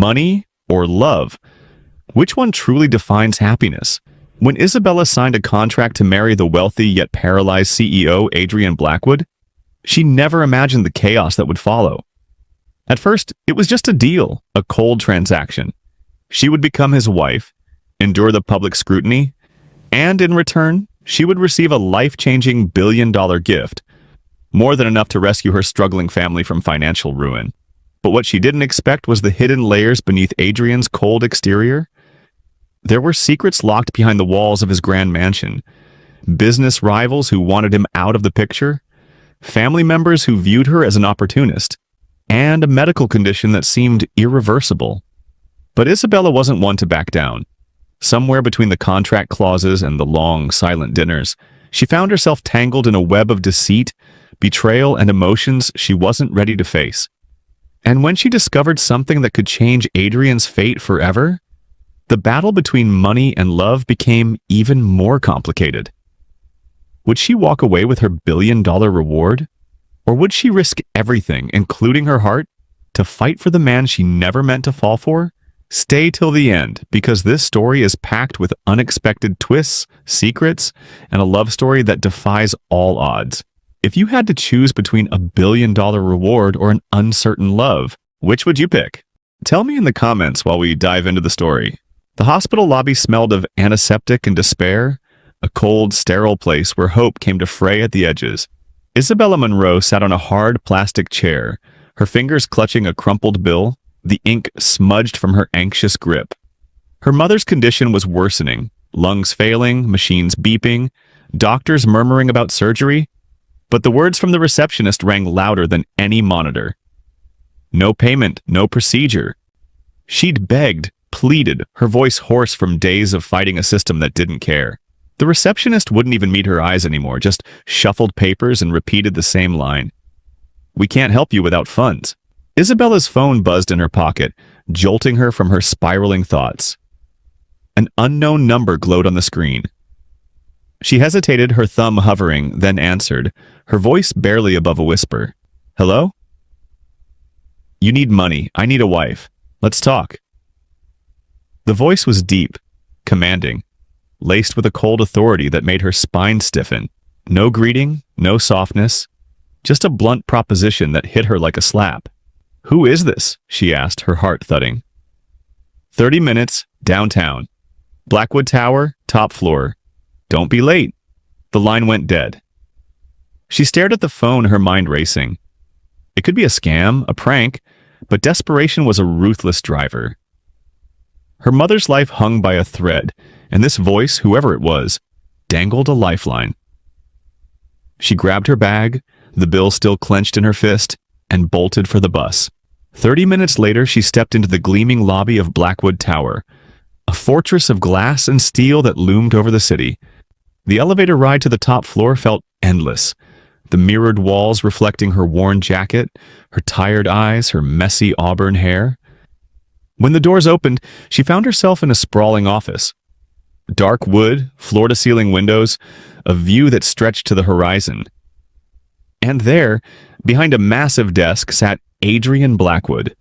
Money or love? Which one truly defines happiness? When Isabella signed a contract to marry the wealthy yet paralyzed CEO Adrian Blackwood, she never imagined the chaos that would follow. At first, it was just a deal, a cold transaction. She would become his wife, endure the public scrutiny, and in return, she would receive a life-changing billion-dollar gift, more than enough to rescue her struggling family from financial ruin. But what she didn't expect was the hidden layers beneath Adrian's cold exterior. There were secrets locked behind the walls of his grand mansion, business rivals who wanted him out of the picture, family members who viewed her as an opportunist, and a medical condition that seemed irreversible. But Isabella wasn't one to back down. Somewhere between the contract clauses and the long, silent dinners, she found herself tangled in a web of deceit, betrayal, and emotions she wasn't ready to face. And when she discovered something that could change Adrian's fate forever, the battle between money and love became even more complicated. Would she walk away with her billion-dollar reward? Or would she risk everything, including her heart, to fight for the man she never meant to fall for? Stay till the end, because this story is packed with unexpected twists, secrets, and a love story that defies all odds. If you had to choose between a billion-dollar reward or an uncertain love, which would you pick? Tell me in the comments while we dive into the story. The hospital lobby smelled of antiseptic and despair, a cold, sterile place where hope came to fray at the edges. Isabella Monroe sat on a hard plastic chair, her fingers clutching a crumpled bill, the ink smudged from her anxious grip. Her mother's condition was worsening, lungs failing, machines beeping, doctors murmuring about surgery, but the words from the receptionist rang louder than any monitor. No payment, no procedure. She'd begged, pleaded, her voice hoarse from days of fighting a system that didn't care. The receptionist wouldn't even meet her eyes anymore, just shuffled papers and repeated the same line. "We can't help you without funds." Isabella's phone buzzed in her pocket, jolting her from her spiraling thoughts. An unknown number glowed on the screen. She hesitated, her thumb hovering, then answered, her voice barely above a whisper. "Hello? You need money. I need a wife. Let's talk." The voice was deep, commanding, laced with a cold authority that made her spine stiffen. No greeting, no softness, just a blunt proposition that hit her like a slap. "Who is this?" she asked, her heart thudding. 30 minutes, downtown. Blackwood Tower, top floor. Don't be late. The line went dead. She stared at the phone, her mind racing. It could be a scam, a prank, but desperation was a ruthless driver. Her mother's life hung by a thread, and this voice, whoever it was, dangled a lifeline. She grabbed her bag, the bill still clenched in her fist, and bolted for the bus. 30 minutes later, she stepped into the gleaming lobby of Blackwood Tower, a fortress of glass and steel that loomed over the city. The elevator ride to the top floor felt endless, the mirrored walls reflecting her worn jacket, her tired eyes, her messy auburn hair. When the doors opened, she found herself in a sprawling office. Dark wood, floor-to-ceiling windows, a view that stretched to the horizon. And there, behind a massive desk, sat Adrian Blackwood.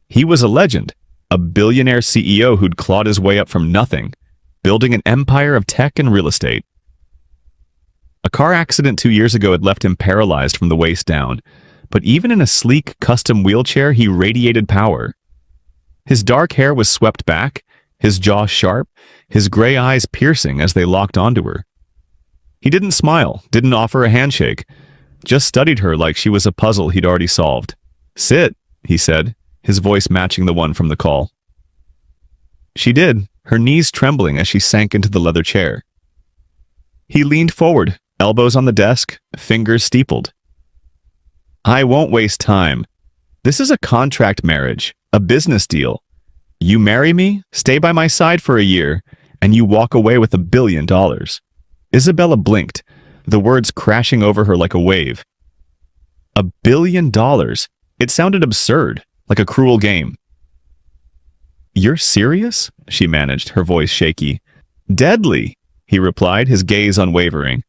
He was a legend, a billionaire CEO who'd clawed his way up from nothing, building an empire of tech and real estate. A car accident 2 years ago had left him paralyzed from the waist down, but even in a sleek, custom wheelchair, he radiated power. His dark hair was swept back, his jaw sharp, his gray eyes piercing as they locked onto her. He didn't smile, didn't offer a handshake, just studied her like she was a puzzle he'd already solved. "Sit," he said, his voice matching the one from the call. She did, her knees trembling as she sank into the leather chair. He leaned forward, elbows on the desk, fingers steepled. "I won't waste time. This is a contract marriage, a business deal. You marry me, stay by my side for a year, and you walk away with $1 billion. Isabella blinked, the words crashing over her like a wave. $1 billion. It sounded absurd, like a cruel game. "You're serious?" she managed, her voice shaky. "Deadly," he replied, his gaze unwavering.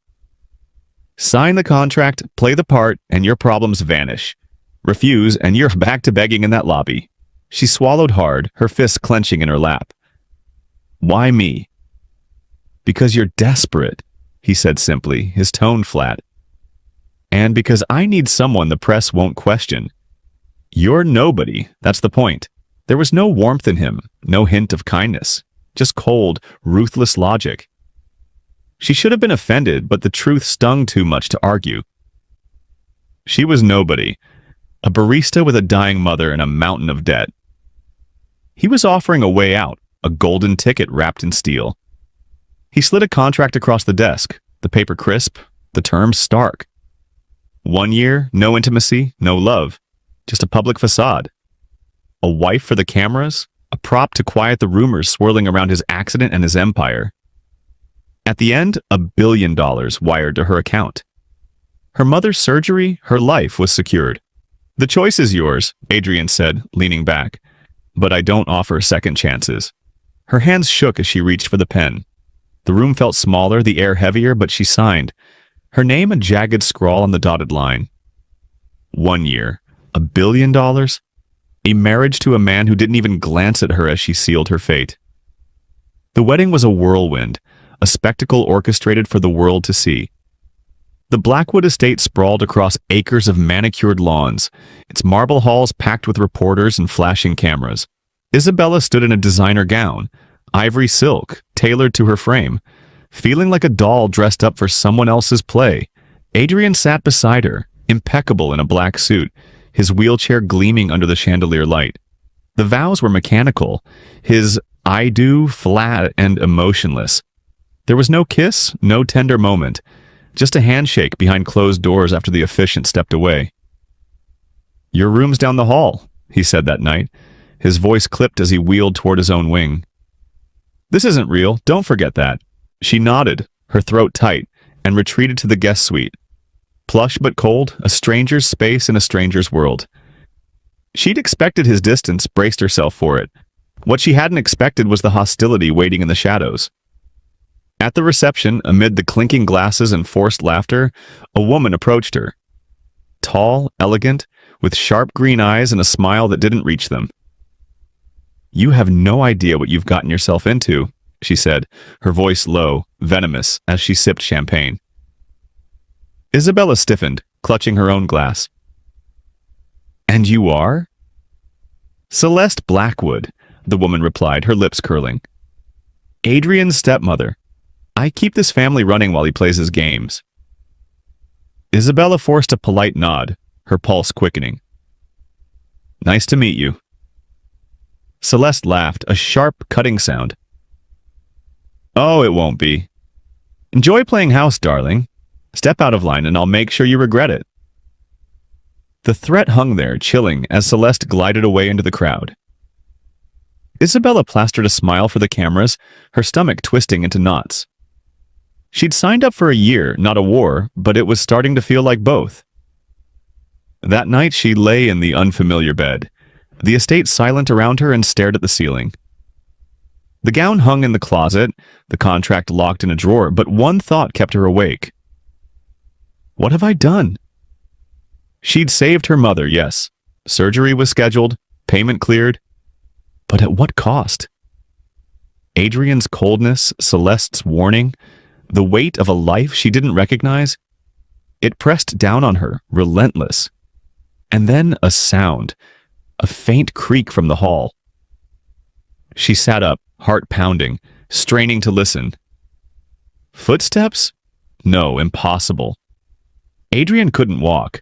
"Sign the contract, play the part, and your problems vanish. Refuse, and you're back to begging in that lobby." She swallowed hard, her fists clenching in her lap. "Why me?" "Because you're desperate," he said simply, his tone flat. "And because I need someone the press won't question. You're nobody, that's the point." There was no warmth in him, no hint of kindness, just cold, ruthless logic. She should have been offended, but the truth stung too much to argue. She was nobody, a barista with a dying mother and a mountain of debt. He was offering a way out, a golden ticket wrapped in steel. He slid a contract across the desk, the paper crisp, the terms stark. 1 year, no intimacy, no love, just a public facade. A wife for the cameras, a prop to quiet the rumors swirling around his accident and his empire. At the end, $1 billion wired to her account. Her mother's surgery, her life was secured. "The choice is yours," Adrian said, leaning back. "But I don't offer second chances." Her hands shook as she reached for the pen. The room felt smaller, the air heavier, but she signed. Her name a jagged scrawl on the dotted line. 1 year. $1 billion? A marriage to a man who didn't even glance at her as she sealed her fate. The wedding was a whirlwind, a spectacle orchestrated for the world to see. The Blackwood estate sprawled across acres of manicured lawns, its marble halls packed with reporters and flashing cameras. Isabella stood in a designer gown, ivory silk, tailored to her frame, feeling like a doll dressed up for someone else's play. Adrian sat beside her, impeccable in a black suit, his wheelchair gleaming under the chandelier light. The vows were mechanical, his "I do" flat and emotionless. There was no kiss, no tender moment, just a handshake behind closed doors after the officiant stepped away. "Your room's down the hall," he said that night, his voice clipped as he wheeled toward his own wing. "This isn't real, don't forget that." She nodded, her throat tight, and retreated to the guest suite. Plush but cold, a stranger's space in a stranger's world. She'd expected his distance, braced herself for it. What she hadn't expected was the hostility waiting in the shadows. At the reception, amid the clinking glasses and forced laughter, a woman approached her. Tall, elegant, with sharp green eyes and a smile that didn't reach them. "You have no idea what you've gotten yourself into," she said, her voice low, venomous, as she sipped champagne. Isabella stiffened, clutching her own glass. "And you are?" "Celeste Blackwood," the woman replied, her lips curling. "Adrian's stepmother. I keep this family running while he plays his games." Isabella forced a polite nod, her pulse quickening. "Nice to meet you." Celeste laughed, a sharp, cutting sound. "Oh, it won't be. Enjoy playing house, darling. Step out of line and I'll make sure you regret it." The threat hung there, chilling, as Celeste glided away into the crowd. Isabella plastered a smile for the cameras, her stomach twisting into knots. She'd signed up for a year, not a war, but it was starting to feel like both. That night she lay in the unfamiliar bed, the estate silent around her, and stared at the ceiling. The gown hung in the closet, the contract locked in a drawer, but one thought kept her awake. What have I done? She'd saved her mother, yes. Surgery was scheduled, payment cleared. But at what cost? Adrian's coldness, Celeste's warning, the weight of a life she didn't recognize. It pressed down on her, relentless. And then a sound, a faint creak from the hall. She sat up, heart pounding, straining to listen. Footsteps? No, impossible. Adrian couldn't walk.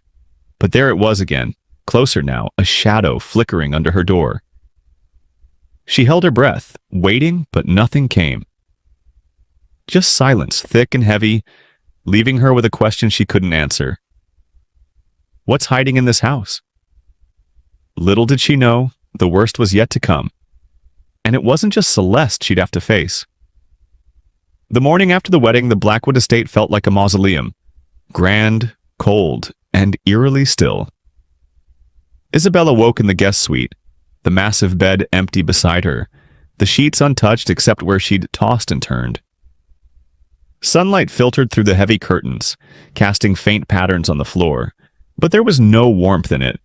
But there it was again, closer now, a shadow flickering under her door. She held her breath, waiting, but nothing came. Just silence, thick and heavy, leaving her with a question she couldn't answer. What's hiding in this house? Little did she know, the worst was yet to come. And it wasn't just Celeste she'd have to face. The morning after the wedding, the Blackwood estate felt like a mausoleum. Grand, cold, and eerily still. Isabella woke in the guest suite, the massive bed empty beside her, the sheets untouched except where she'd tossed and turned. Sunlight filtered through the heavy curtains, casting faint patterns on the floor, but there was no warmth in it.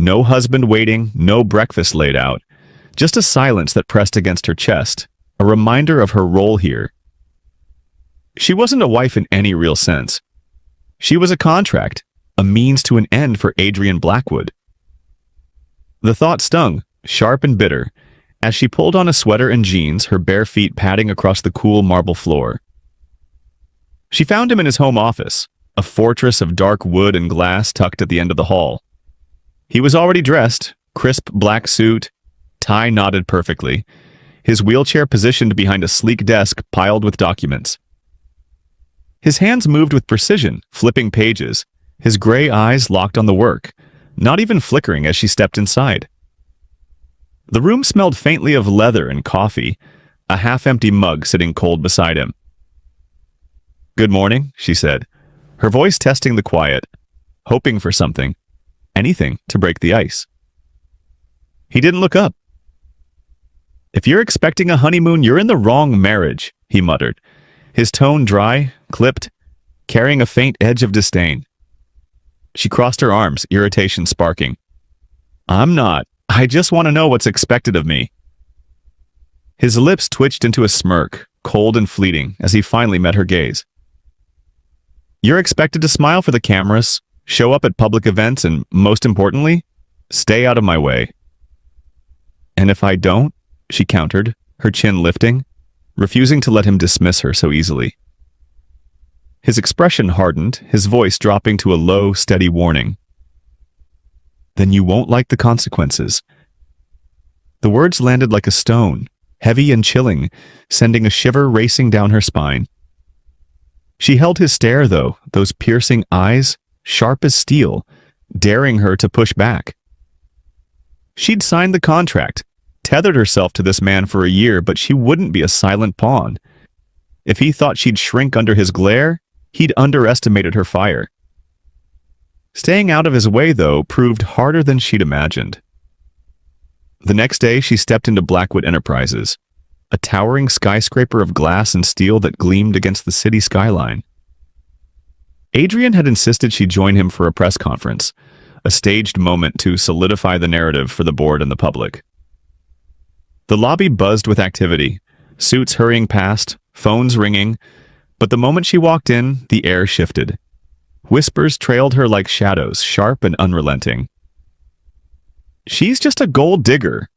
No husband waiting, no breakfast laid out. Just a silence that pressed against her chest, a reminder of her role here. She wasn't a wife in any real sense. She was a contract, a means to an end for Adrian Blackwood. The thought stung, sharp and bitter, as she pulled on a sweater and jeans, her bare feet padding across the cool marble floor. She found him in his home office, a fortress of dark wood and glass tucked at the end of the hall. He was already dressed, crisp black suit, tie knotted perfectly, his wheelchair positioned behind a sleek desk piled with documents. His hands moved with precision, flipping pages, his gray eyes locked on the work, not even flickering as she stepped inside. The room smelled faintly of leather and coffee, a half-empty mug sitting cold beside him. "Good morning," she said, her voice testing the quiet, hoping for something, anything to break the ice. He didn't look up. "If you're expecting a honeymoon, you're in the wrong marriage," he muttered, his tone dry, clipped, carrying a faint edge of disdain. She crossed her arms, irritation sparking. "I'm not. I just want to know what's expected of me." His lips twitched into a smirk, cold and fleeting, as he finally met her gaze. "You're expected to smile for the cameras, show up at public events, and, most importantly, stay out of my way." "And if I don't?" she countered, her chin lifting, refusing to let him dismiss her so easily. His expression hardened, his voice dropping to a low, steady warning. "Then you won't like the consequences." The words landed like a stone, heavy and chilling, sending a shiver racing down her spine. She held his stare, though, those piercing eyes, sharp as steel, daring her to push back. She'd signed the contract, tethered herself to this man for a year, but she wouldn't be a silent pawn. If he thought she'd shrink under his glare, he'd underestimated her fire. Staying out of his way, though, proved harder than she'd imagined. The next day, she stepped into Blackwood Enterprises, a towering skyscraper of glass and steel that gleamed against the city skyline. Adrian had insisted she join him for a press conference, a staged moment to solidify the narrative for the board and the public. The lobby buzzed with activity, suits hurrying past, phones ringing, but the moment she walked in, the air shifted. Whispers trailed her like shadows, sharp and unrelenting. "She's just a gold digger,"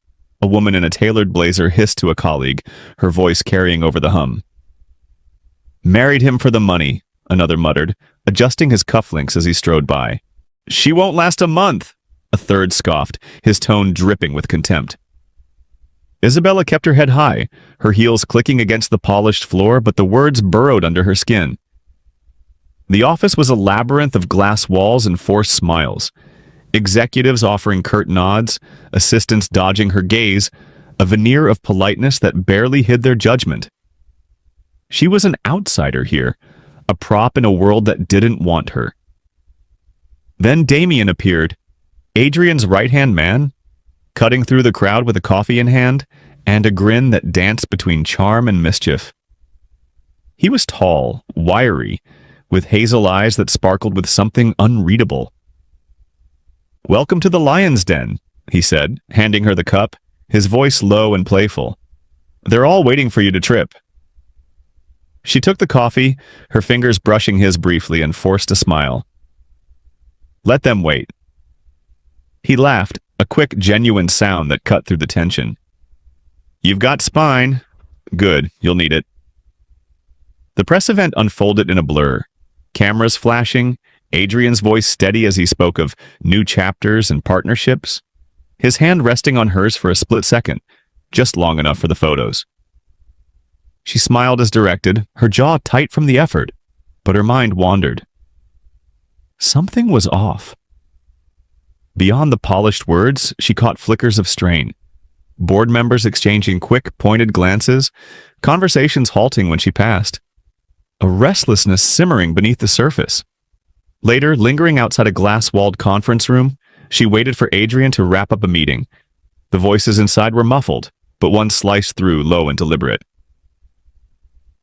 a woman in a tailored blazer hissed to a colleague, her voice carrying over the hum. "Married him for the money," another muttered, adjusting his cufflinks as he strode by. "She won't last a month," a third scoffed, his tone dripping with contempt. Isabella kept her head high, her heels clicking against the polished floor, but the words burrowed under her skin. The office was a labyrinth of glass walls and forced smiles. Executives offering curt nods, assistants dodging her gaze, a veneer of politeness that barely hid their judgment. She was an outsider here, a prop in a world that didn't want her. Then Damien appeared, Adrian's right-hand man, cutting through the crowd with a coffee in hand, and a grin that danced between charm and mischief. He was tall, wiry, with hazel eyes that sparkled with something unreadable. "Welcome to the Lion's Den," he said, handing her the cup, his voice low and playful. "They're all waiting for you to trip." She took the coffee, her fingers brushing his briefly, and forced a smile. "Let them wait." He laughed, a quick, genuine sound that cut through the tension. "You've got spine. Good, you'll need it." The press event unfolded in a blur. Cameras flashing, Adrian's voice steady as he spoke of new chapters and partnerships, his hand resting on hers for a split second, just long enough for the photos. She smiled as directed, her jaw tight from the effort, but her mind wandered. Something was off. Beyond the polished words, she caught flickers of strain. Board members exchanging quick, pointed glances, conversations halting when she passed. A restlessness simmering beneath the surface. Later, lingering outside a glass-walled conference room, she waited for Adrian to wrap up a meeting. The voices inside were muffled, but one sliced through, low and deliberate.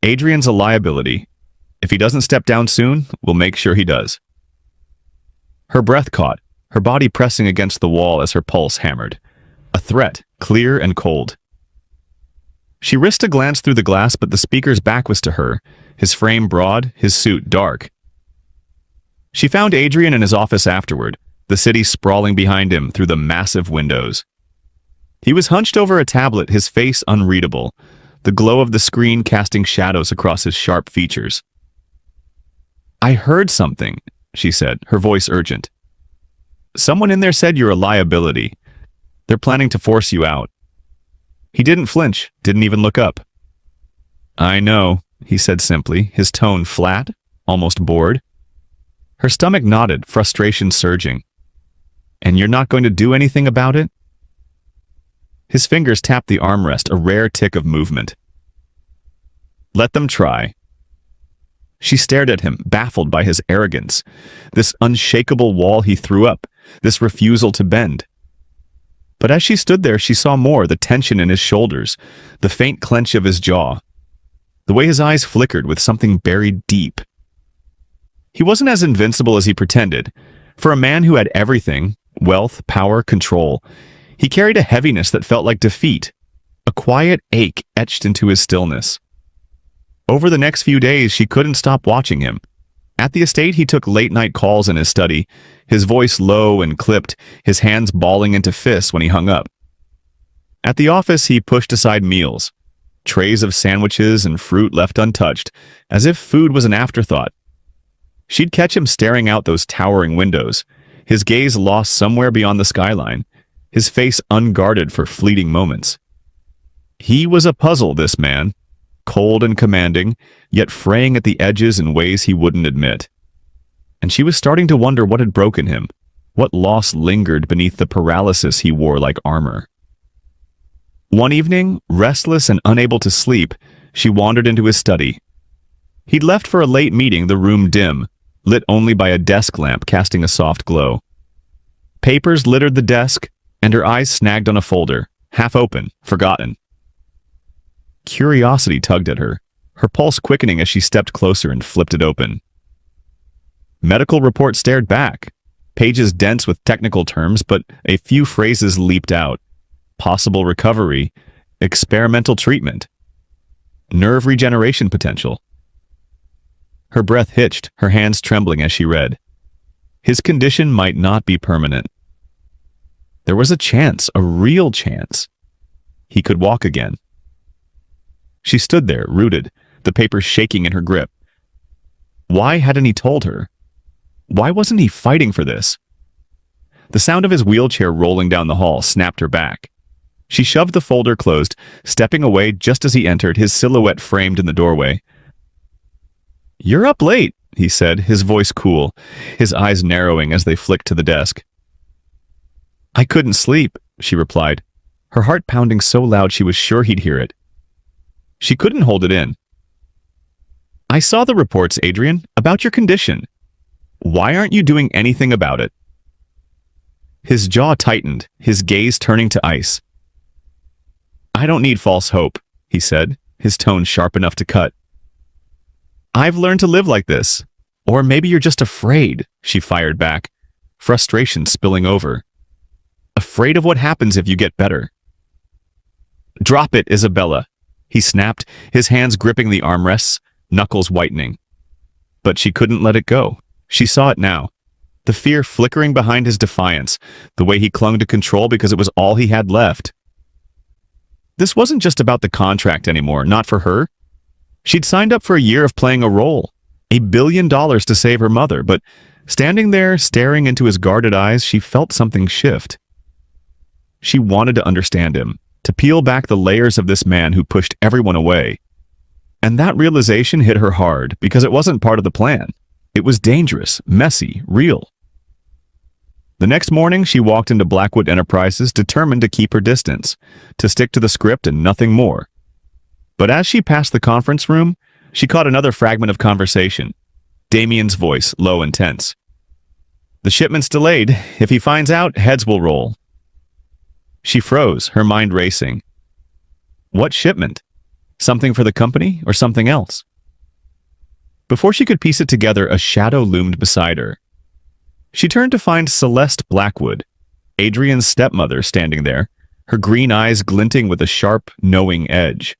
"Adrian's a liability. If he doesn't step down soon, we'll make sure he does." Her breath caught, her body pressing against the wall as her pulse hammered. A threat, clear and cold. She risked a glance through the glass, but the speaker's back was to her, his frame broad, his suit dark. She found Adrian in his office afterward, the city sprawling behind him through the massive windows. He was hunched over a tablet, his face unreadable, the glow of the screen casting shadows across his sharp features. "I heard something," she said, her voice urgent. "Someone in there said you're a liability. They're planning to force you out." He didn't flinch, didn't even look up. "I know," he said simply, his tone flat, almost bored. Her stomach knotted, frustration surging. "And you're not going to do anything about it?" His fingers tapped the armrest, a rare tick of movement. "Let them try." She stared at him, baffled by his arrogance, this unshakable wall he threw up, this refusal to bend. But as she stood there, she saw more, the tension in his shoulders, the faint clench of his jaw, the way his eyes flickered with something buried deep. He wasn't as invincible as he pretended. For a man who had everything, wealth, power, control, he carried a heaviness that felt like defeat, a quiet ache etched into his stillness. Over the next few days, she couldn't stop watching him. At the estate, he took late-night calls in his study, his voice low and clipped, his hands balling into fists when he hung up. At the office, he pushed aside meals, trays of sandwiches and fruit left untouched, as if food was an afterthought. She'd catch him staring out those towering windows, his gaze lost somewhere beyond the skyline, his face unguarded for fleeting moments. He was a puzzle, this man, cold and commanding, yet fraying at the edges in ways he wouldn't admit. And she was starting to wonder what had broken him, what loss lingered beneath the paralysis he wore like armor. One evening, restless and unable to sleep, she wandered into his study. He'd left for a late meeting, the room dim, lit only by a desk lamp casting a soft glow. Papers littered the desk, and her eyes snagged on a folder, half open, forgotten. Curiosity tugged at her, her pulse quickening as she stepped closer and flipped it open. Medical report stared back, pages dense with technical terms, but a few phrases leaped out. Possible recovery, experimental treatment, nerve regeneration potential. Her breath hitched, her hands trembling as she read. His condition might not be permanent. There was a chance, a real chance. He could walk again. She stood there, rooted, the papers shaking in her grip. Why hadn't he told her? Why wasn't he fighting for this? The sound of his wheelchair rolling down the hall snapped her back. She shoved the folder closed, stepping away just as he entered, his silhouette framed in the doorway. "You're up late," he said, his voice cool, his eyes narrowing as they flicked to the desk. "I couldn't sleep," she replied, her heart pounding so loud she was sure he'd hear it. She couldn't hold it in. "I saw the reports, Adrian, about your condition. Why aren't you doing anything about it?" His jaw tightened, his gaze turning to ice. "I don't need false hope," he said, his tone sharp enough to cut. "I've learned to live like this. Or maybe you're just afraid," she fired back, frustration spilling over. "Afraid of what happens if you get better." "Drop it, Isabella," he snapped, his hands gripping the armrests, knuckles whitening. But she couldn't let it go. She saw it now. The fear flickering behind his defiance, the way he clung to control because it was all he had left. This wasn't just about the contract anymore, not for her. She'd signed up for a year of playing a role, $1 billion to save her mother, but standing there, staring into his guarded eyes, she felt something shift. She wanted to understand him, to peel back the layers of this man who pushed everyone away. And that realization hit her hard because it wasn't part of the plan. It was dangerous, messy, real. The next morning, she walked into Blackwood Enterprises determined to keep her distance, to stick to the script and nothing more. But as she passed the conference room, she caught another fragment of conversation. Damien's voice, low and tense. "The shipment's delayed. If he finds out, heads will roll." She froze, her mind racing. What shipment? Something for the company or something else? Before she could piece it together, a shadow loomed beside her. She turned to find Celeste Blackwood, Adrian's stepmother, standing there, her green eyes glinting with a sharp, knowing edge.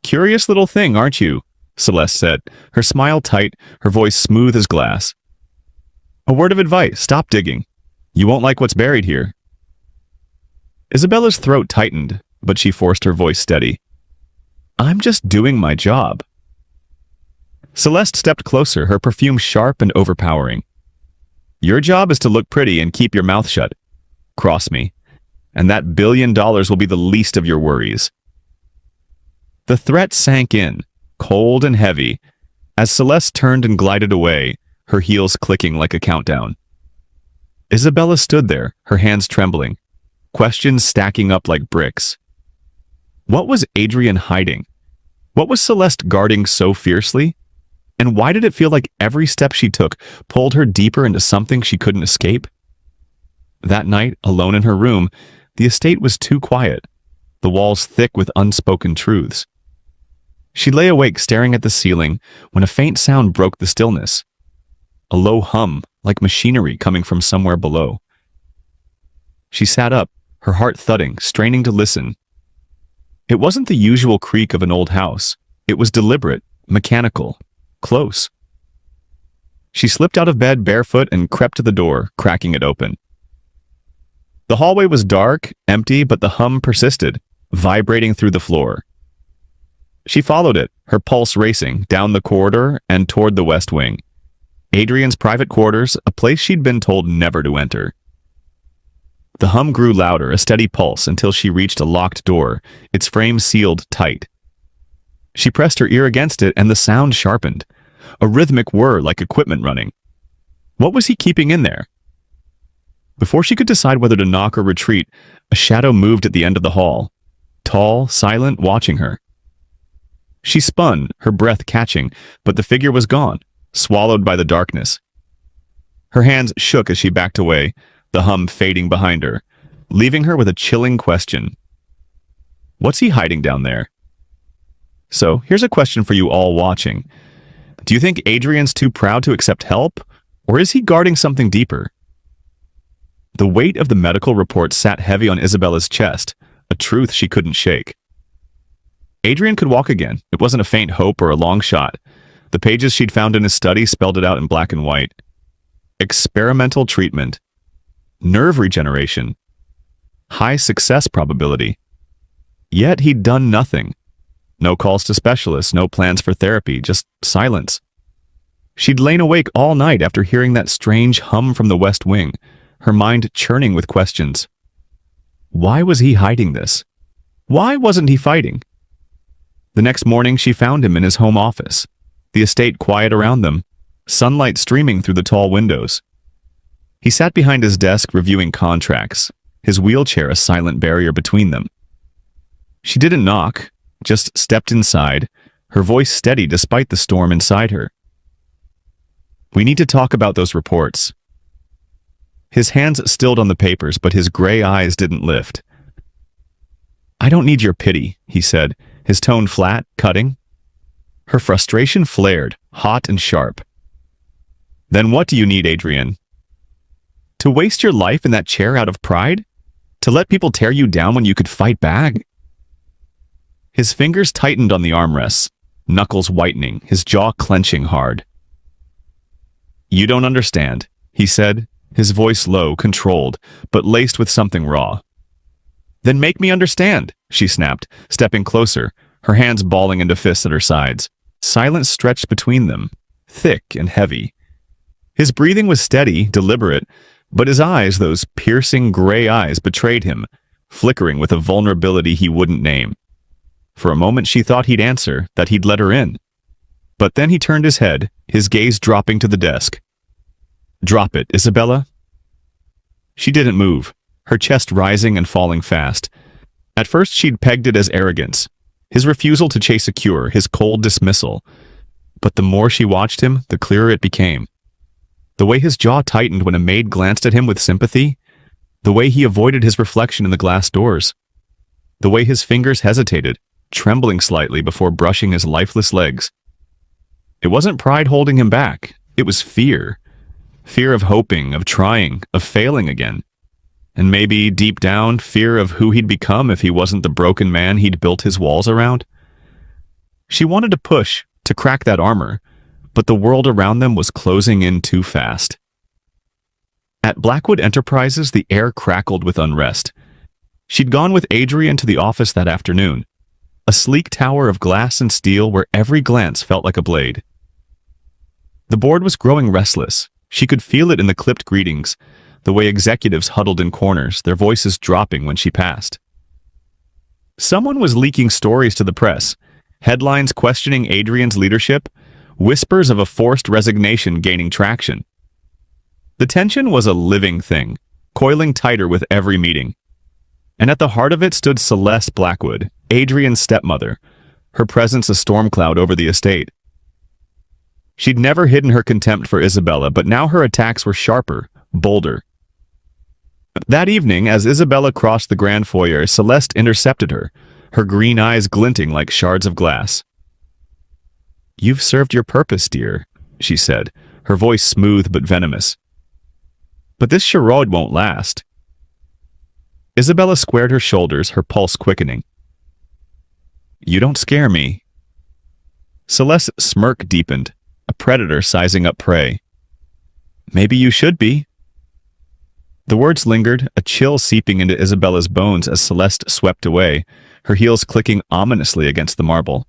"Curious little thing, aren't you?" Celeste said, her smile tight, her voice smooth as glass. "A word of advice, stop digging. You won't like what's buried here." Isabella's throat tightened, but she forced her voice steady. "I'm just doing my job." Celeste stepped closer, her perfume sharp and overpowering. "Your job is to look pretty and keep your mouth shut. Cross me, and that $1 billion will be the least of your worries." The threat sank in, cold and heavy, as Celeste turned and glided away, her heels clicking like a countdown. Isabella stood there, her hands trembling, questions stacking up like bricks. What was Adrian hiding? What was Celeste guarding so fiercely? And why did it feel like every step she took pulled her deeper into something she couldn't escape? That night, alone in her room, the estate was too quiet, the walls thick with unspoken truths. She lay awake staring at the ceiling when a faint sound broke the stillness. A low hum, like machinery coming from somewhere below. She sat up, her heart thudding, straining to listen. It wasn't the usual creak of an old house. It was deliberate, mechanical, close. She slipped out of bed barefoot and crept to the door, cracking it open. The hallway was dark, empty, but the hum persisted, vibrating through the floor. She followed it, her pulse racing, down the corridor and toward the west wing. Adrian's private quarters, a place she'd been told never to enter. The hum grew louder, a steady pulse, until she reached a locked door, its frame sealed tight. She pressed her ear against it, and the sound sharpened, a rhythmic whir like equipment running. What was he keeping in there? Before she could decide whether to knock or retreat, a shadow moved at the end of the hall, tall, silent, watching her. She spun, her breath catching, but the figure was gone, swallowed by the darkness. Her hands shook as she backed away, the hum fading behind her, leaving her with a chilling question. What's he hiding down there? So, here's a question for you all watching. Do you think Adrian's too proud to accept help, or is he guarding something deeper? The weight of the medical report sat heavy on Isabella's chest, a truth she couldn't shake. Adrian could walk again. It wasn't a faint hope or a long shot. The pages she'd found in his study spelled it out in black and white. Experimental treatment. Nerve regeneration. High success probability. Yet he'd done nothing. No calls to specialists, no plans for therapy, just silence. She'd lain awake all night after hearing that strange hum from the west wing, her mind churning with questions. Why was he hiding this? Why wasn't he fighting? The next morning she found him in his home office, the estate quiet around them, sunlight streaming through the tall windows. He sat behind his desk reviewing contracts, his wheelchair a silent barrier between them. She didn't knock, just stepped inside, her voice steady despite the storm inside her. We need to talk about those reports. His hands stilled on the papers, but his gray eyes didn't lift. I don't need your pity, he said, his tone flat, cutting. Her frustration flared, hot and sharp. Then what do you need, Adrian? To waste your life in that chair out of pride? To let people tear you down when you could fight back? His fingers tightened on the armrests, knuckles whitening, his jaw clenching hard. You don't understand, he said, his voice low, controlled, but laced with something raw. Then make me understand, she snapped, stepping closer, her hands balling into fists at her sides. Silence stretched between them, thick and heavy. His breathing was steady, deliberate, but his eyes, those piercing gray eyes, betrayed him, flickering with a vulnerability he wouldn't name. For a moment she thought he'd answer, that he'd let her in. But then he turned his head, his gaze dropping to the desk. Drop it, Isabella. She didn't move, her chest rising and falling fast. At first she'd pegged it as arrogance, his refusal to chase a cure, his cold dismissal. But the more she watched him, the clearer it became. The way his jaw tightened when a maid glanced at him with sympathy, the way he avoided his reflection in the glass doors, the way his fingers hesitated, trembling slightly before brushing his lifeless legs. It wasn't pride holding him back, it was fear. Fear of hoping, of trying, of failing again. And maybe, deep down, fear of who he'd become if he wasn't the broken man he'd built his walls around. She wanted to push, to crack that armor, but the world around them was closing in too fast. At Blackwood Enterprises, the air crackled with unrest. She'd gone with Adrian to the office that afternoon, a sleek tower of glass and steel where every glance felt like a blade. The board was growing restless. She could feel it in the clipped greetings, the way executives huddled in corners, their voices dropping when she passed. Someone was leaking stories to the press, headlines questioning Adrian's leadership, whispers of a forced resignation gaining traction. The tension was a living thing, coiling tighter with every meeting. And at the heart of it stood Celeste Blackwood, Adrian's stepmother, her presence a storm cloud over the estate. She'd never hidden her contempt for Isabella, but now her attacks were sharper, bolder. That evening, as Isabella crossed the grand foyer, Celeste intercepted her, her green eyes glinting like shards of glass. "You've served your purpose, dear," she said, her voice smooth but venomous. "But this charade won't last." Isabella squared her shoulders, her pulse quickening. "You don't scare me." Celeste's smirk deepened, a predator sizing up prey. "Maybe you should be." The words lingered, a chill seeping into Isabella's bones as Celeste swept away, her heels clicking ominously against the marble.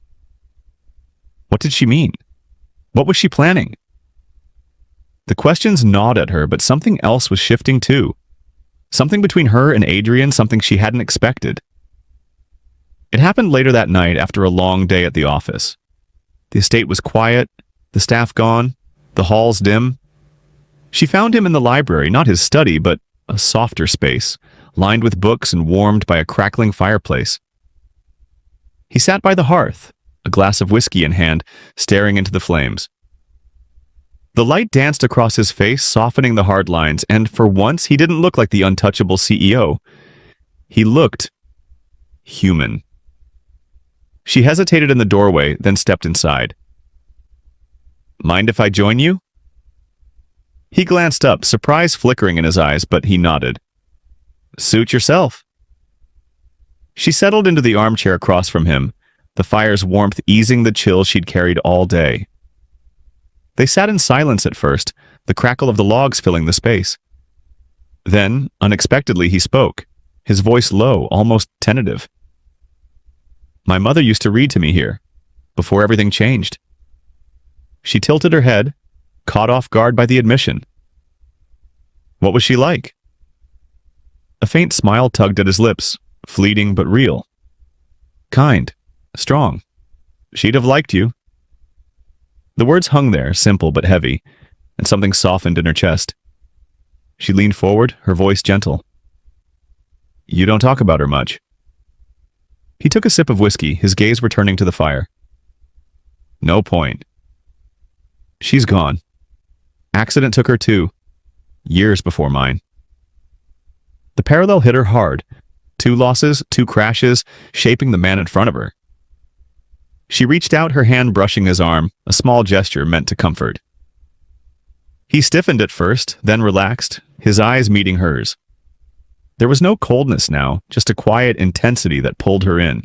What did she mean? What was she planning? The questions gnawed at her, but something else was shifting too. Something between her and Adrian, something she hadn't expected. It happened later that night after a long day at the office. The estate was quiet, the staff gone, the halls dim. She found him in the library, not his study, but a softer space, lined with books and warmed by a crackling fireplace. He sat by the hearth, a glass of whiskey in hand, staring into the flames. The light danced across his face, softening the hard lines, and for once he didn't look like the untouchable CEO. He looked human. She hesitated in the doorway, then stepped inside. "Mind if I join you?" He glanced up, surprise flickering in his eyes, but he nodded. "Suit yourself." She settled into the armchair across from him, the fire's warmth easing the chill she'd carried all day. They sat in silence at first, the crackle of the logs filling the space. Then, unexpectedly, he spoke, his voice low, almost tentative. "My mother used to read to me here, before everything changed." She tilted her head, caught off guard by the admission. "What was she like?" A faint smile tugged at his lips, fleeting but real. "Kind, strong. She'd have liked you." The words hung there, simple but heavy, and something softened in her chest. She leaned forward, her voice gentle. "You don't talk about her much." He took a sip of whiskey, his gaze returning to the fire. "No point. She's gone. Accident took her too. Years before mine." The parallel hit her hard. 2 losses, 2 crashes, shaping the man in front of her. She reached out, her hand brushing his arm, a small gesture meant to comfort. He stiffened at first, then relaxed, his eyes meeting hers. There was no coldness now, just a quiet intensity that pulled her in.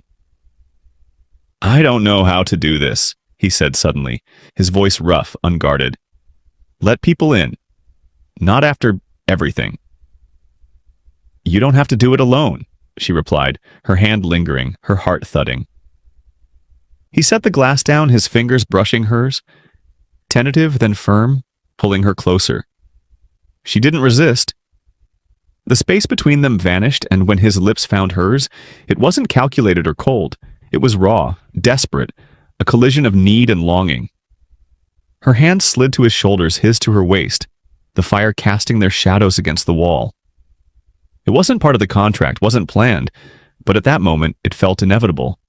"I don't know how to do this," he said suddenly, his voice rough, unguarded. "Let people in. Not after everything." "You don't have to do it alone," she replied, her hand lingering, her heart thudding. He set the glass down, his fingers brushing hers, tentative then firm, pulling her closer. She didn't resist. The space between them vanished, and when his lips found hers, it wasn't calculated or cold. It was raw, desperate, a collision of need and longing. Her hand slid to his shoulders, his to her waist, the fire casting their shadows against the wall. It wasn't part of the contract, wasn't planned, but at that moment it felt inevitable.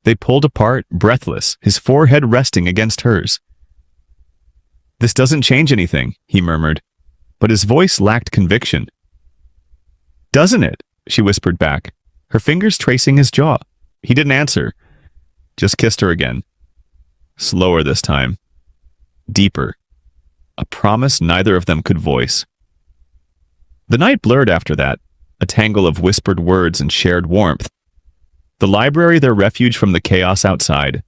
They pulled apart, breathless, his forehead resting against hers. "This doesn't change anything," he murmured, but his voice lacked conviction. "Doesn't it?" she whispered back, her fingers tracing his jaw. He didn't answer, just kissed her again. Slower this time. Deeper. a promise neither of them could voice. The night blurred after that, a tangle of whispered words and shared warmth. The library their refuge from the chaos outside.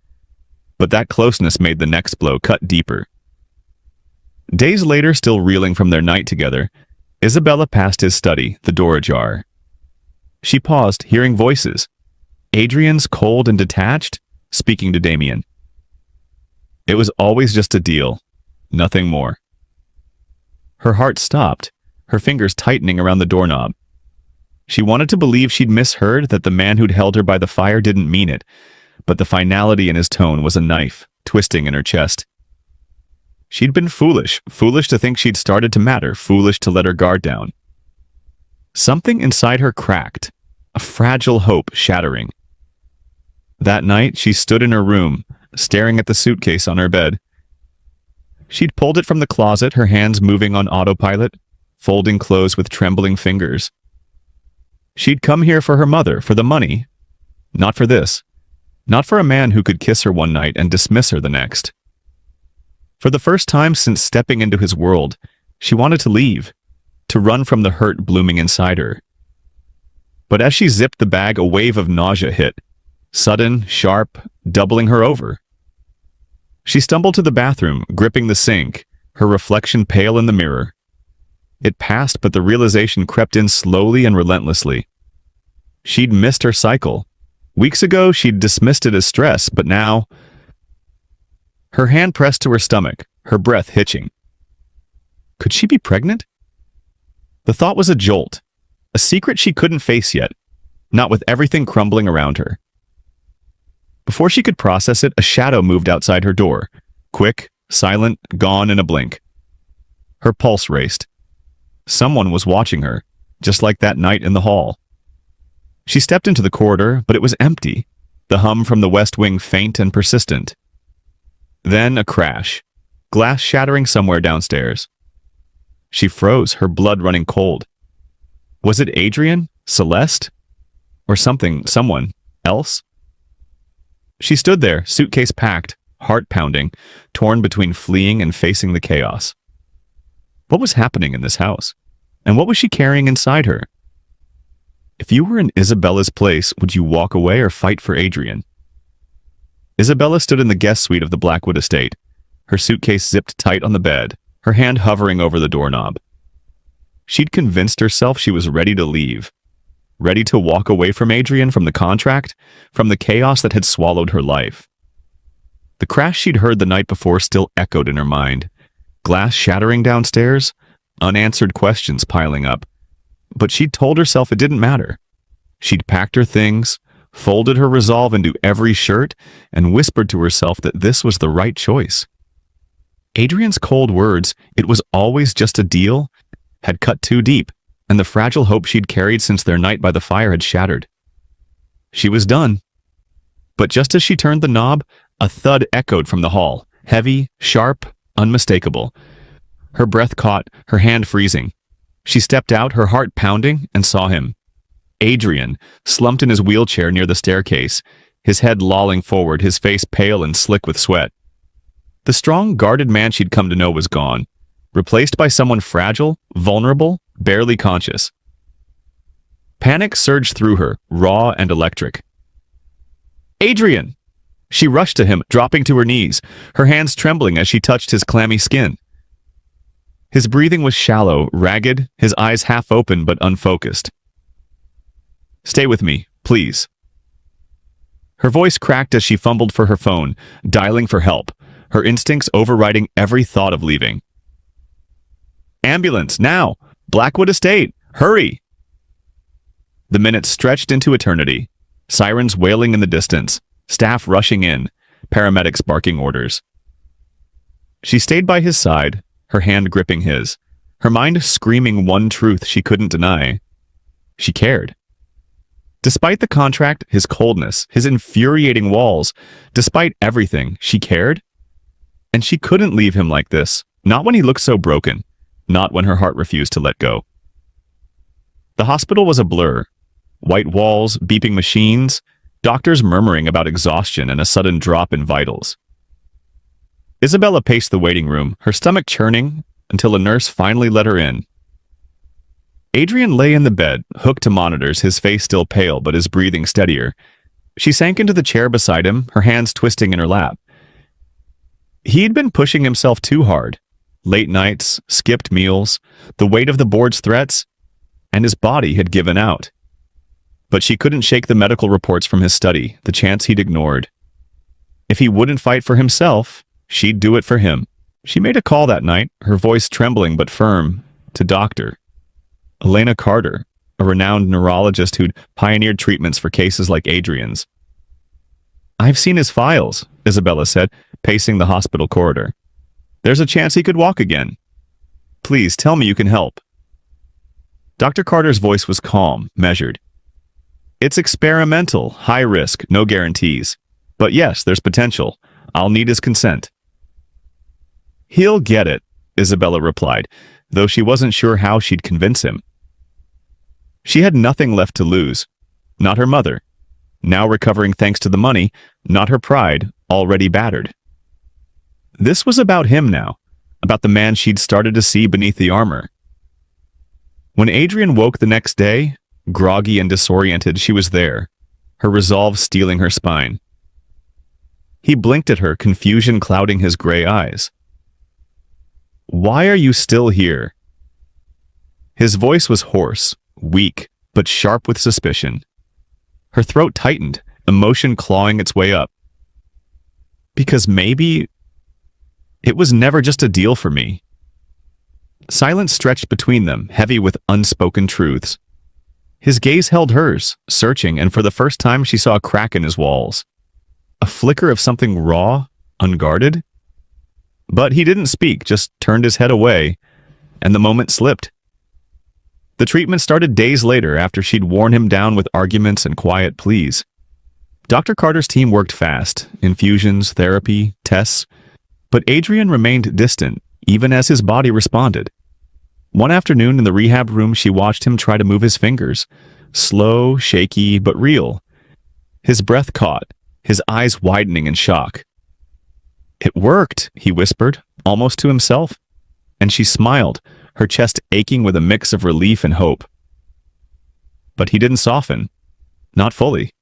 But that closeness made the next blow cut deeper. Days later, still reeling from their night together, Isabella passed his study, the door ajar. She paused, hearing voices. Adrian's, cold and detached, speaking to Damien. It was always just a deal, nothing more. Her heart stopped, her fingers tightening around the doorknob. She wanted to believe she'd misheard, that the man who'd held her by the fire didn't mean it, but the finality in his tone was a knife, twisting in her chest. She'd been foolish to think she'd started to matter, foolish to let her guard down. Something inside her cracked, a fragile hope shattering. That night, she stood in her room, staring at the suitcase on her bed. She'd pulled it from the closet, her hands moving on autopilot, folding clothes with trembling fingers. She'd come here for her mother, for the money. Not for this. Not for a man who could kiss her one night and dismiss her the next. For the first time since stepping into his world, she wanted to leave, to run from the hurt blooming inside her. But as she zipped the bag, a wave of nausea hit, sudden, sharp, doubling her over. She stumbled to the bathroom, gripping the sink, her reflection pale in the mirror. It passed, but the realization crept in slowly and relentlessly. She'd missed her cycle. Weeks ago, she'd dismissed it as stress, but now... Her hand pressed to her stomach, her breath hitching. Could she be pregnant? The thought was a jolt, a secret she couldn't face yet, not with everything crumbling around her. Before she could process it, a shadow moved outside her door, quick, silent, gone in a blink. Her pulse raced. Someone was watching her, just like that night in the hall. She stepped into the corridor, but it was empty, the hum from the west wing faint and persistent. Then a crash, glass shattering somewhere downstairs. She froze, her blood running cold. Was it Adrian, Celeste, or someone else? She stood there, suitcase packed, heart pounding, torn between fleeing and facing the chaos. What was happening in this house? And what was she carrying inside her? If you were in Isabella's place, would you walk away or fight for Adrian? Isabella stood in the guest suite of the Blackwood estate, her suitcase zipped tight on the bed, her hand hovering over the doorknob. She'd convinced herself she was ready to leave, ready to walk away from Adrian, from the contract, from the chaos that had swallowed her life. The crash she'd heard the night before still echoed in her mind, glass shattering downstairs, unanswered questions piling up. But she'd told herself it didn't matter. She'd packed her things, folded her resolve into every shirt, and whispered to herself that this was the right choice. Adrian's cold words, "It was always just a deal," had cut too deep, and the fragile hope she'd carried since their night by the fire had shattered. She was done. But just as she turned the knob, a thud echoed from the hall, heavy, sharp, unmistakable. Her breath caught, her hand freezing. She stepped out, her heart pounding, and saw him. Adrian, slumped in his wheelchair near the staircase, his head lolling forward, his face pale and slick with sweat. The strong, guarded man she'd come to know was gone, replaced by someone fragile, vulnerable, barely conscious. Panic surged through her, raw and electric. "Adrian!" She rushed to him, dropping to her knees, her hands trembling as she touched his clammy skin. His breathing was shallow, ragged, his eyes half open but unfocused. "Stay with me, please." Her voice cracked as she fumbled for her phone, dialing for help, her instincts overriding every thought of leaving. "Ambulance, now! Blackwood Estate! Hurry!" The minutes stretched into eternity, sirens wailing in the distance, staff rushing in, paramedics barking orders. She stayed by his side, her hand gripping his, her mind screaming one truth she couldn't deny. She cared. Despite the contract, his coldness, his infuriating walls, despite everything, she cared. And she couldn't leave him like this, not when he looked so broken, not when her heart refused to let go. The hospital was a blur. White walls, beeping machines, doctors murmuring about exhaustion and a sudden drop in vitals. Isabella paced the waiting room, her stomach churning, until a nurse finally let her in. Adrian lay in the bed, hooked to monitors, his face still pale but his breathing steadier. She sank into the chair beside him, her hands twisting in her lap. He'd been pushing himself too hard. Late nights, skipped meals, the weight of the board's threats, and his body had given out. But she couldn't shake the medical reports from his study, the chance he'd ignored. If he wouldn't fight for himself, she'd do it for him. She made a call that night, her voice trembling but firm, to Dr. Elena Carter, a renowned neurologist who'd pioneered treatments for cases like Adrian's. "I've seen his files," Isabella said, pacing the hospital corridor. "There's a chance he could walk again. Please tell me you can help." Dr. Carter's voice was calm, measured. "It's experimental, high risk, no guarantees. But yes, there's potential. I'll need his consent." "He'll get it," Isabella replied, though she wasn't sure how she'd convince him. She had nothing left to lose. Not her mother, now recovering thanks to the money, not her pride, already battered. This was about him now, about the man she'd started to see beneath the armor. When Adrian woke the next day, groggy and disoriented, she was there, her resolve steeling her spine. He blinked at her, confusion clouding his gray eyes. "Why are you still here?" His voice was hoarse, weak, but sharp with suspicion. Her throat tightened, emotion clawing its way up. "Because maybe it was never just a deal for me." Silence stretched between them, heavy with unspoken truths. His gaze held hers, searching, and for the first time she saw a crack in his walls. A flicker of something raw, unguarded. But he didn't speak, just turned his head away, and the moment slipped. The treatment started days later after she'd worn him down with arguments and quiet pleas. Dr. Carter's team worked fast, infusions, therapy, tests, but Adrian remained distant, even as his body responded. One afternoon in the rehab room, she watched him try to move his fingers, slow, shaky, but real. His breath caught, his eyes widening in shock. "It worked," he whispered, almost to himself, and she smiled, her chest aching with a mix of relief and hope. But he didn't soften, not fully.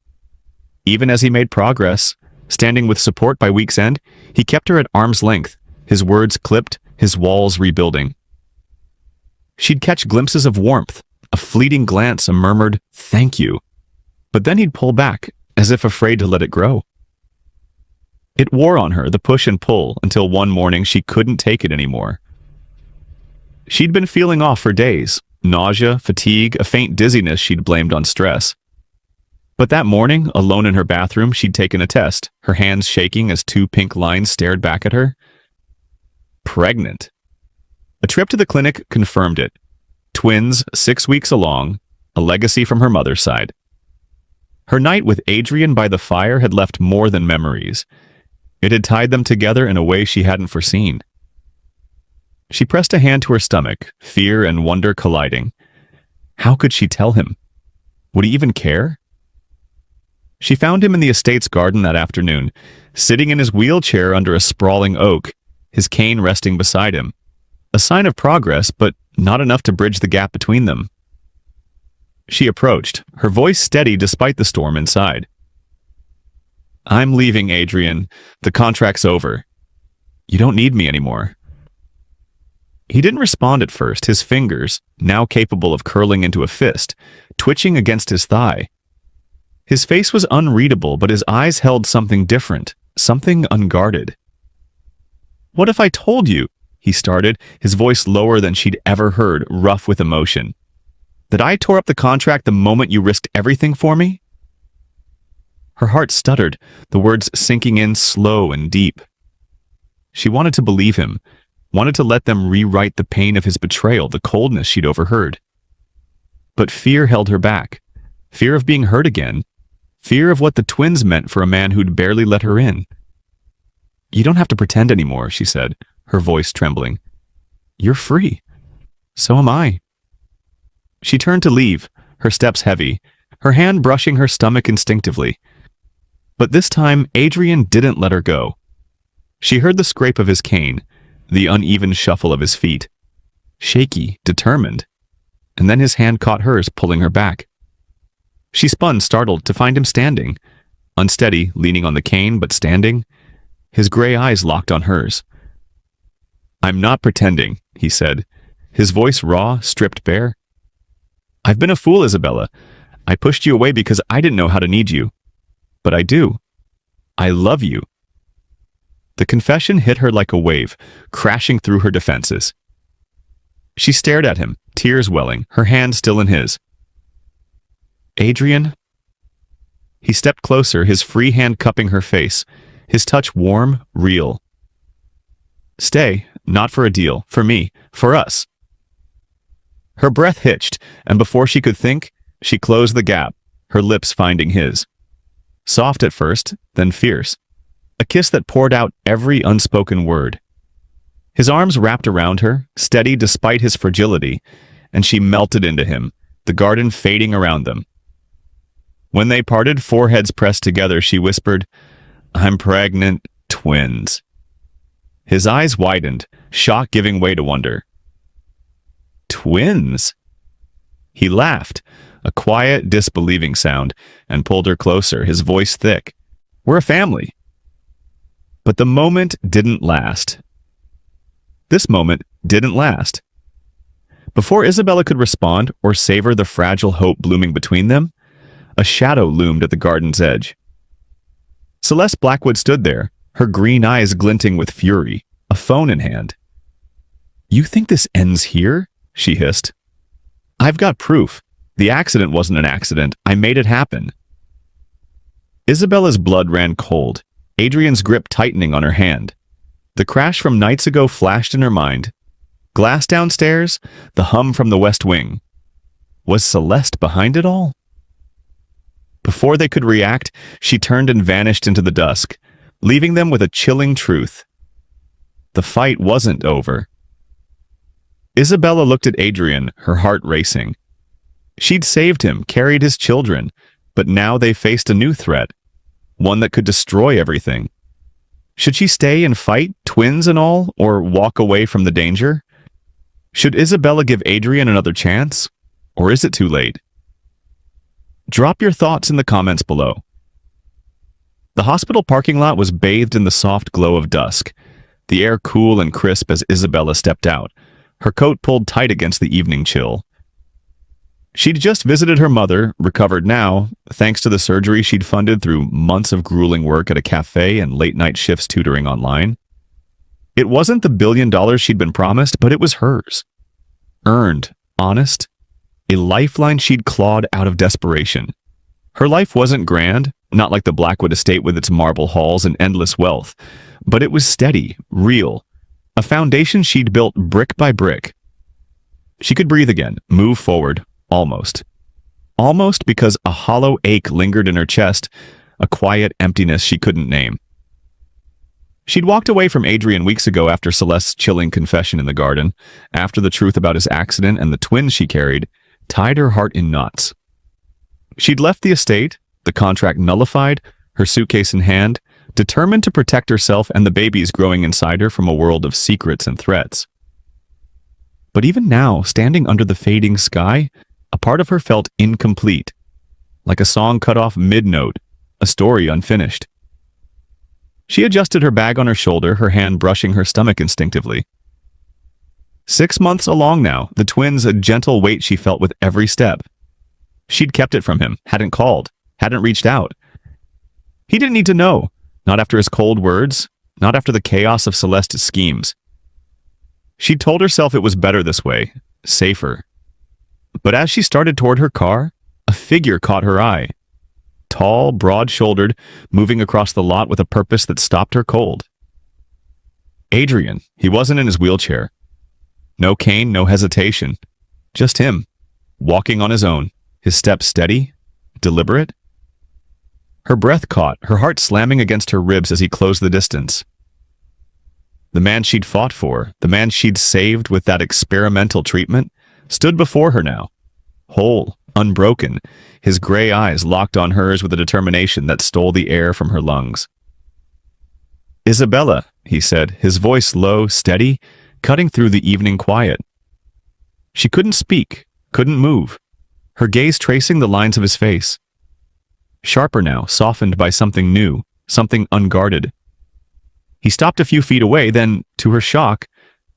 Even as he made progress, standing with support by week's end, he kept her at arm's length, his words clipped, his walls rebuilding. She'd catch glimpses of warmth, a fleeting glance, a murmured, "Thank you." But then he'd pull back, as if afraid to let it grow. It wore on her, the push and pull, until one morning she couldn't take it anymore. She'd been feeling off for days, nausea, fatigue, a faint dizziness she'd blamed on stress. But that morning, alone in her bathroom, she'd taken a test, her hands shaking as two pink lines stared back at her. Pregnant. A trip to the clinic confirmed it. Twins, 6 weeks along, a legacy from her mother's side. Her night with Adrian by the fire had left more than memories. It had tied them together in a way she hadn't foreseen. She pressed a hand to her stomach, fear and wonder colliding. How could she tell him? Would he even care? She found him in the estate's garden that afternoon, sitting in his wheelchair under a sprawling oak, his cane resting beside him. A sign of progress, but not enough to bridge the gap between them. She approached, her voice steady despite the storm inside. "I'm leaving, Adrian. The contract's over. You don't need me anymore." He didn't respond at first, his fingers, now capable of curling into a fist, twitching against his thigh. His face was unreadable, but his eyes held something different, something unguarded. "What if I told you?" he started, his voice lower than she'd ever heard, rough with emotion. "That I tore up the contract the moment you risked everything for me?" Her heart stuttered, the words sinking in slow and deep. She wanted to believe him, wanted to let them rewrite the pain of his betrayal, the coldness she'd overheard. But fear held her back. Fear of being hurt again. Fear of what the twins meant for a man who'd barely let her in. "You don't have to pretend anymore," she said, her voice trembling. "You're free. So am I." She turned to leave, her steps heavy, her hand brushing her stomach instinctively. But this time, Adrian didn't let her go. She heard the scrape of his cane, the uneven shuffle of his feet. Shaky, determined. And then his hand caught hers, pulling her back. She spun, startled, to find him standing. Unsteady, leaning on the cane, but standing. His gray eyes locked on hers. "I'm not pretending," he said, his voice raw, stripped bare. "I've been a fool, Isabella. I pushed you away because I didn't know how to need you. But I do. I love you." The confession hit her like a wave, crashing through her defenses. She stared at him, tears welling, her hand still in his. "Adrian?" He stepped closer, his free hand cupping her face, his touch warm, real. "Stay, not for a deal, for me, for us." Her breath hitched, and before she could think, she closed the gap, her lips finding his. Soft at first, then fierce. A kiss that poured out every unspoken word. His arms wrapped around her, steady despite his fragility, and she melted into him, the garden fading around them. When they parted, foreheads pressed together, she whispered, "I'm pregnant, twins." His eyes widened, shock giving way to wonder. "Twins?" He laughed, a quiet, disbelieving sound, and pulled her closer, his voice thick. "We're a family." But the moment didn't last. This moment didn't last. Before Isabella could respond or savor the fragile hope blooming between them, a shadow loomed at the garden's edge. Celeste Blackwood stood there, her green eyes glinting with fury, a phone in hand. "You think this ends here?" she hissed. "I've got proof. The accident wasn't an accident. I made it happen." Isabella's blood ran cold, Adrian's grip tightening on her hand. The crash from nights ago flashed in her mind. Glass downstairs, the hum from the West Wing. Was Celeste behind it all? Before they could react, she turned and vanished into the dusk, leaving them with a chilling truth. The fight wasn't over. Isabella looked at Adrian, her heart racing. She'd saved him, carried his children, but now they faced a new threat, one that could destroy everything. Should she stay and fight, twins and all, or walk away from the danger? Should Isabella give Adrian another chance, or is it too late? Drop your thoughts in the comments below. The hospital parking lot was bathed in the soft glow of dusk, the air cool and crisp as Isabella stepped out, her coat pulled tight against the evening chill. She'd just visited her mother, recovered now, thanks to the surgery she'd funded through months of grueling work at a cafe and late-night shifts tutoring online. It wasn't the $1 billion she'd been promised, but it was hers. Earned, honest, a lifeline she'd clawed out of desperation. Her life wasn't grand, not like the Blackwood estate with its marble halls and endless wealth, but it was steady, real, a foundation she'd built brick by brick. She could breathe again, move forward, almost. Almost because a hollow ache lingered in her chest, a quiet emptiness she couldn't name. She'd walked away from Adrian weeks ago after Celeste's chilling confession in the garden, after the truth about his accident and the twins she carried tied her heart in knots. She'd left the estate, the contract nullified, her suitcase in hand, determined to protect herself and the babies growing inside her from a world of secrets and threats. But even now, standing under the fading sky, a part of her felt incomplete, like a song cut off mid-note, a story unfinished. She adjusted her bag on her shoulder, her hand brushing her stomach instinctively. 6 months along now, the twins a gentle weight she felt with every step. She'd kept it from him, hadn't called, hadn't reached out. He didn't need to know, not after his cold words, not after the chaos of Celeste's schemes. She'd told herself it was better this way, safer. But as she started toward her car, a figure caught her eye. Tall, broad-shouldered, moving across the lot with a purpose that stopped her cold. Adrian, he wasn't in his wheelchair. No cane, no hesitation. Just him, walking on his own, his steps steady, deliberate. Her breath caught, her heart slamming against her ribs as he closed the distance. The man she'd fought for, the man she'd saved with that experimental treatment, stood before her now, whole, unbroken, his gray eyes locked on hers with a determination that stole the air from her lungs. "Isabella," he said, his voice low, steady, cutting through the evening quiet. She couldn't speak, couldn't move, her gaze tracing the lines of his face. Sharper now, softened by something new, something unguarded. He stopped a few feet away, then, to her shock,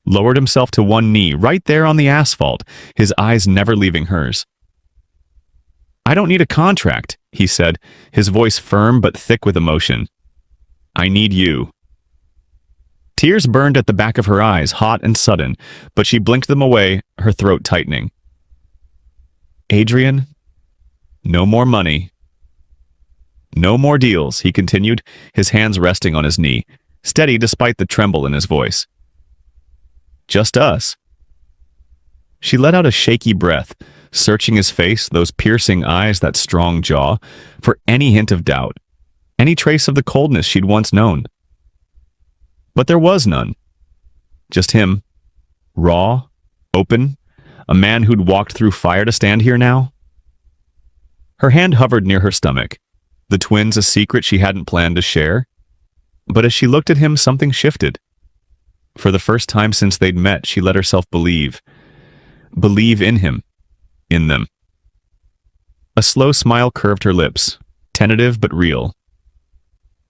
lowered himself to one knee, right there on the asphalt, his eyes never leaving hers. I don't need a contract, he said, his voice firm but thick with emotion. I need you. Tears burned at the back of her eyes, hot and sudden, but she blinked them away, her throat tightening. Adrian, no more money. No more deals, he continued, his hands resting on his knee, steady despite the tremble in his voice. Just us. She let out a shaky breath, searching his face, those piercing eyes, that strong jaw, for any hint of doubt, any trace of the coldness she'd once known. But there was none. Just him, raw, open, a man who'd walked through fire to stand here now. Her hand hovered near her stomach, the twins a secret she hadn't planned to share. But as she looked at him, something shifted. For the first time since they'd met, she let herself believe in him, in them. A slow smile curved her lips, tentative but real.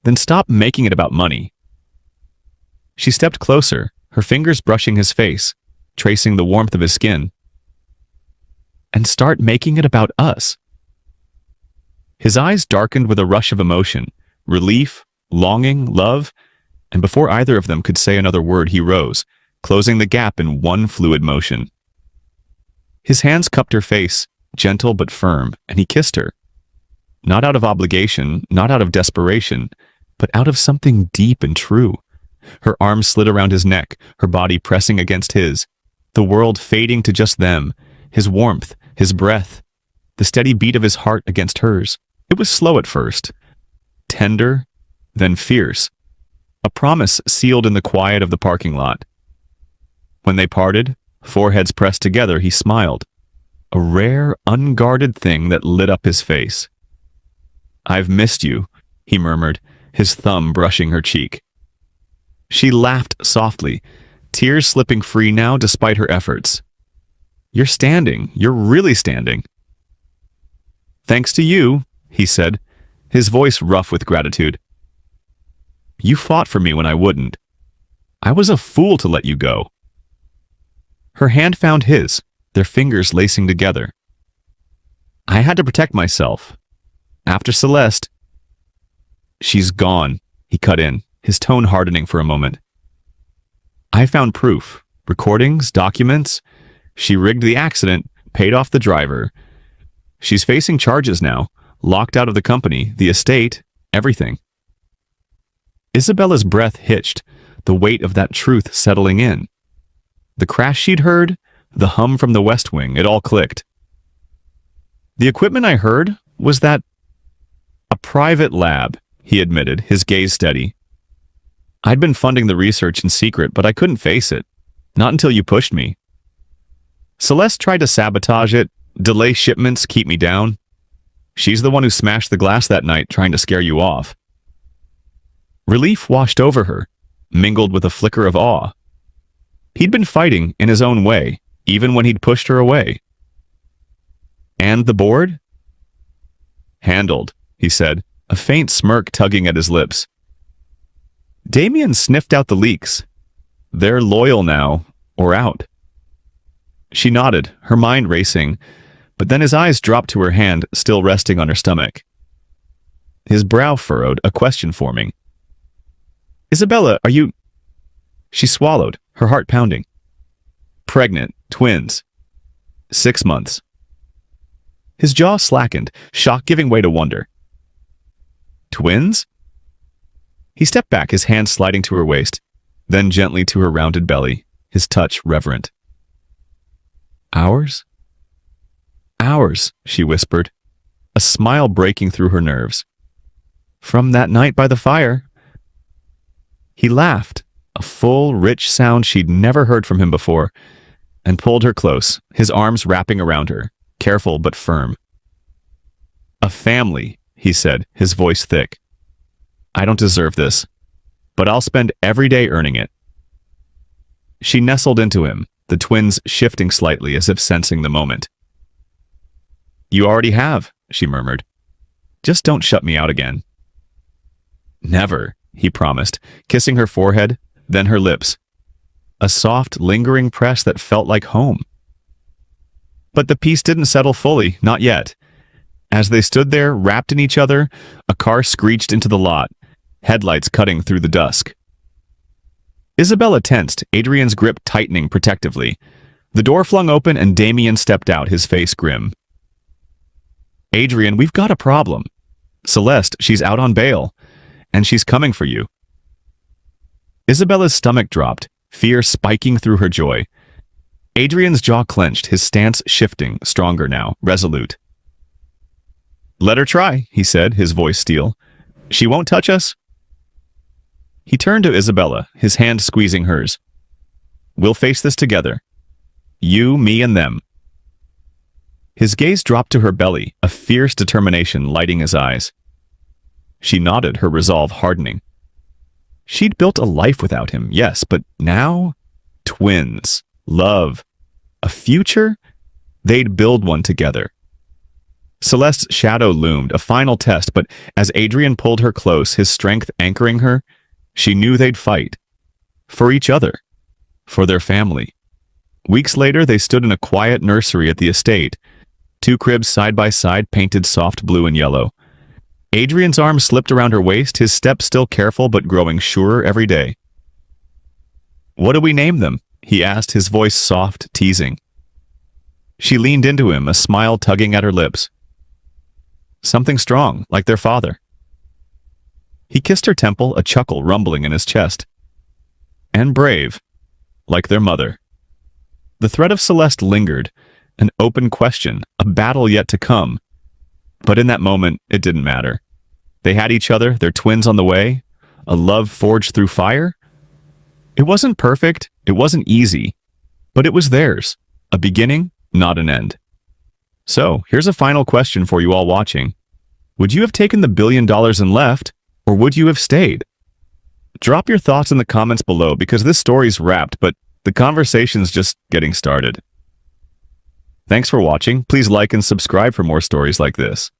Then stop making it about money. She stepped closer, her fingers brushing his face, tracing the warmth of his skin. And start making it about us. His eyes darkened with a rush of emotion, relief, longing, love, and before either of them could say another word, he rose, closing the gap in one fluid motion. His hands cupped her face, gentle but firm, and he kissed her. Not out of obligation, not out of desperation, but out of something deep and true. Her arms slid around his neck, her body pressing against his, the world fading to just them, his warmth, his breath, the steady beat of his heart against hers. It was slow at first, tender, then fierce, a promise sealed in the quiet of the parking lot. When they parted, foreheads pressed together, he smiled, a rare, unguarded thing that lit up his face. I've missed you, he murmured, his thumb brushing her cheek. She laughed softly, tears slipping free now despite her efforts. You're standing. You're really standing. Thanks to you, he said, his voice rough with gratitude. You fought for me when I wouldn't. I was a fool to let you go. Her hand found his, their fingers lacing together. I had to protect myself. After Celeste... She's gone, he cut in, his tone hardening for a moment. I found proof, recordings, documents. She rigged the accident, paid off the driver. She's facing charges now, locked out of the company, the estate, everything. Isabella's breath hitched, the weight of that truth settling in. The crash she'd heard, the hum from the West Wing, it all clicked. The equipment I heard was that... a private lab, he admitted, his gaze steady. I'd been funding the research in secret, but I couldn't face it. Not until you pushed me. Celeste tried to sabotage it, delay shipments, keep me down. She's the one who smashed the glass that night, trying to scare you off. Relief washed over her, mingled with a flicker of awe. He'd been fighting in his own way, even when he'd pushed her away. And the board? Handled, he said, a faint smirk tugging at his lips. Damien sniffed out the leaks. They're loyal now, or out. She nodded, her mind racing, but then his eyes dropped to her hand, still resting on her stomach. His brow furrowed, a question forming. Isabella, are you... She swallowed, her heart pounding. Pregnant, twins. 6 months. His jaw slackened, shock giving way to wonder. Twins? He stepped back, his hand sliding to her waist, then gently to her rounded belly, his touch reverent. Ours? Ours, she whispered, a smile breaking through her nerves. From that night by the fire. He laughed, a full, rich sound she'd never heard from him before, and pulled her close, his arms wrapping around her, careful but firm. A family, he said, his voice thick. I don't deserve this. but I'll spend every day earning it." She nestled into him, the twins shifting slightly as if sensing the moment. "You already have," she murmured. "Just don't shut me out again." "Never," he promised, kissing her forehead, then her lips. A soft, lingering press that felt like home. But the peace didn't settle fully, not yet. As they stood there, wrapped in each other, a car screeched into the lot, headlights cutting through the dusk. Isabella tensed, Adrian's grip tightening protectively. The door flung open and Damien stepped out, his face grim. "Adrian, we've got a problem. Celeste, she's out on bail, and she's coming for you." Isabella's stomach dropped, fear spiking through her joy. Adrian's jaw clenched, his stance shifting, stronger now, resolute. "Let her try," he said, his voice steel. "She won't touch us." He turned to Isabella, his hand squeezing hers. "We'll face this together. You, me, and them." His gaze dropped to her belly, a fierce determination lighting his eyes. She nodded, her resolve hardening. She'd built a life without him, yes, but now? Twins, love, a future? They'd build one together. Celeste's shadow loomed, a final test, but as Adrian pulled her close, his strength anchoring her, she knew they'd fight. For each other. For their family. Weeks later, they stood in a quiet nursery at the estate, 2 cribs side by side, painted soft blue and yellow. Adrian's arm slipped around her waist, his step still careful but growing surer every day. "What do we name them?" he asked, his voice soft, teasing. She leaned into him, a smile tugging at her lips. "Something strong, like their father." He kissed her temple, a chuckle rumbling in his chest. "And brave, like their mother." The thread of Celeste lingered, an open question, a battle yet to come. But in that moment, it didn't matter. They had each other, their twins on the way, a love forged through fire. It wasn't perfect, it wasn't easy, but it was theirs, a beginning, not an end. So, here's a final question for you all watching. Would you have taken the $1 billion and left, or would you have stayed? Drop your thoughts in the comments below because this story's wrapped, but the conversation's just getting started. Thanks for watching. Please like and subscribe for more stories like this.